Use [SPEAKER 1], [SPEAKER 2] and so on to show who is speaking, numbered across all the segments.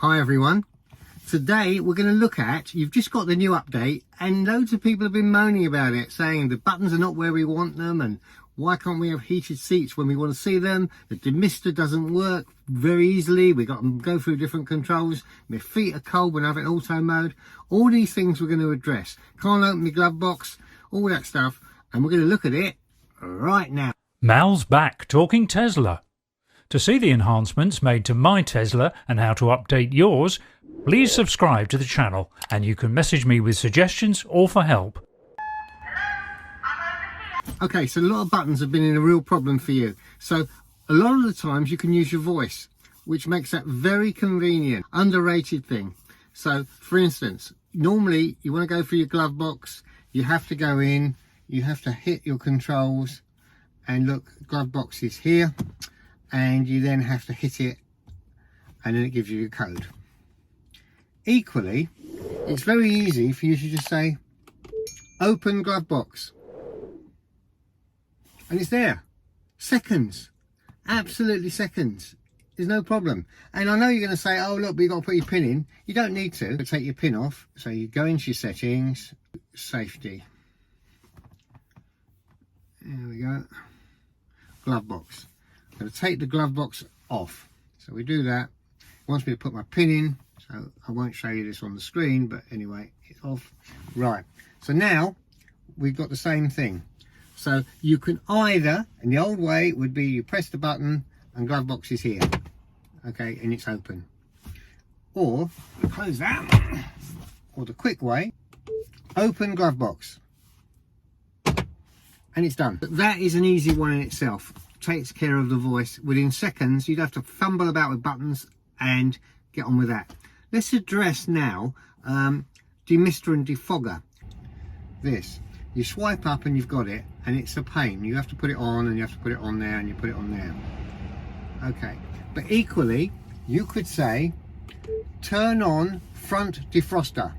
[SPEAKER 1] Hi everyone. Today we're going to look at, you've just got the new update and loads of people have been moaning about it, saying the buttons are not where we want them and why can't we have heated seats when we want to see them? The demister doesn't work very easily. We got to go through different controls. My feet are cold when I have it in auto mode. All these things we're going to address. Can't open my glove box, all that stuff, and we're going to look at it right now.
[SPEAKER 2] Mal's back talking Tesla. To see the enhancements made to my Tesla and how to update yours, please subscribe to the channel and you can message me with suggestions or for help.
[SPEAKER 1] Okay, so a lot of buttons have been in a real problem for you. So a lot of the times you can use your voice, which makes that very convenient, underrated thing. So for instance, normally you want to go for your glove box, you have to go in, you have to hit your controls, and look, glove box is here, and you then have to hit it and then it gives you your code. Equally, it's very easy for you to just say open glove box and it's there. Seconds, absolutely seconds. There's no problem. And I know you're going to say, oh look, but you've got to put your pin in. You don't need to, but take your pin off. So you go into your settings, safety, there we go, glove box. I'm going to take the glove box off. So we do that. It wants me to put my pin in, so I won't show you this on the screen, but anyway, it's off. Right, so now we've got the same thing. So you can either, in the old way would be you press the button and glove box is here, okay, and it's open. Or you close that, or the quick way, open glove box, and it's done. But that is an easy one in itself. Takes care of the voice. Within seconds, you'd have to fumble about with buttons and get on with that. Let's address now demister and defogger. This, you swipe up and you've got it, and it's a pain. You have to put it on and you have to put it on there and you put it on there. Okay, but equally you could say turn on front defroster.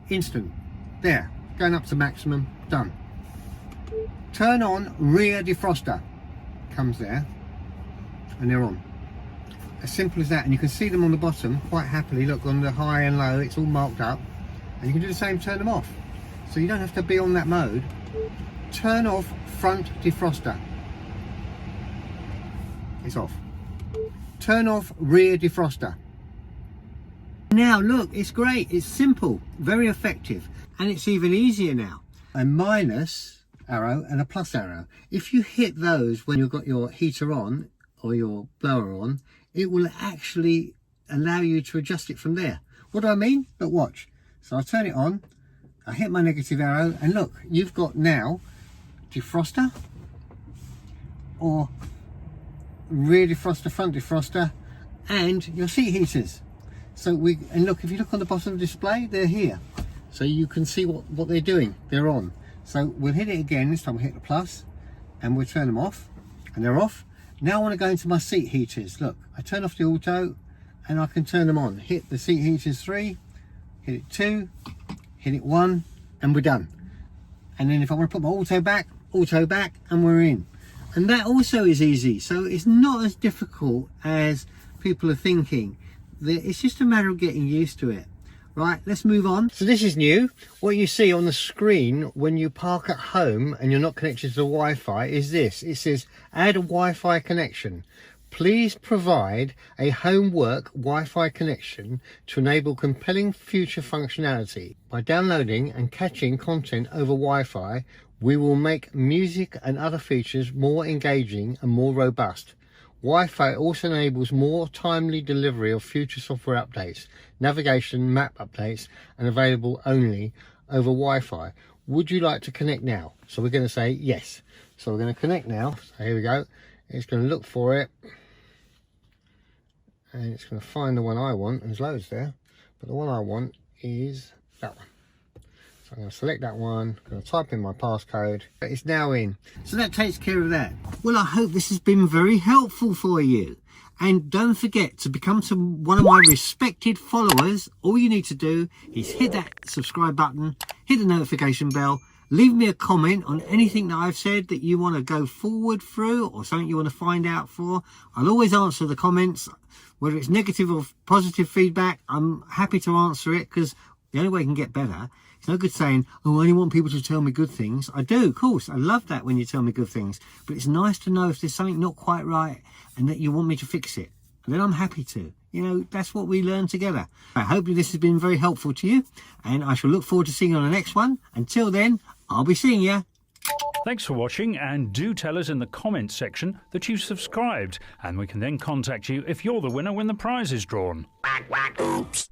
[SPEAKER 1] Instant, there, going up to maximum, done. Turn on rear defroster, comes there, and they're on. As simple as that, and you can see them on the bottom quite happily. Look, on the high and low, it's all marked up, and you can do the same, turn them off. So you don't have to be on that mode. Turn off front defroster, it's off. Turn off rear defroster. Now look, it's great, it's simple, very effective, and it's even easier now. A minus arrow and a plus arrow. If you hit those when you've got your heater on or your blower on, it will actually allow you to adjust it from there. What do I mean? But watch. So I turn it on, I hit my negative arrow, and look, you've got now defroster or rear defroster, front defroster, and your seat heaters. So and look, if you look on the bottom of the display, they're here. So you can see what they're doing, they're on. So we'll hit it again, this time we'll hit the plus, and we'll turn them off, and they're off. Now I want to go into my seat heaters. Look, I turn off the auto, and I can turn them on. Hit the seat heaters 3, hit it 2, hit it 1, and we're done. And then if I want to put my auto back, and we're in. And that also is easy. So it's not as difficult as people are thinking. It's just a matter of getting used to it. Right, let's move on. So this is new. What you see on the screen when you park at home and you're not connected to the Wi-Fi is this. It says, add a Wi-Fi connection. Please provide a home work Wi-Fi connection to enable compelling future functionality. By downloading and catching content over Wi-Fi, we will make music and other features more engaging and more robust. Wi-Fi also enables more timely delivery of future software updates, navigation, map updates, and available only over Wi-Fi. Would you like to connect now? So we're going to say yes. So we're going to connect now. So here we go. It's going to look for it, and it's going to find the one I want. There's loads there, but the one I want is that one. So I'm going to select that one, I'm going to type in my passcode. It's now in. So that takes care of that. Well, I hope this has been very helpful for you. And don't forget to become one of my respected followers. All you need to do is hit that subscribe button, hit the notification bell, leave me a comment on anything that I've said that you want to go forward through or something you want to find out for. I'll always answer the comments. Whether it's negative or positive feedback, I'm happy to answer it, because the only way I can get better. It's no good saying, oh, I only want people to tell me good things. I do, of course. I love that when you tell me good things. But it's nice to know if there's something not quite right and that you want me to fix it. And then I'm happy to. You know, that's what we learn together. Hopefully this has been very helpful to you. And I shall look forward to seeing you on the next one. Until then, I'll be seeing you.
[SPEAKER 2] Thanks for watching, and do tell us in the comments section that you've subscribed, and we can then contact you if you're the winner when the prize is drawn.
[SPEAKER 3] Quack, quack. Oops.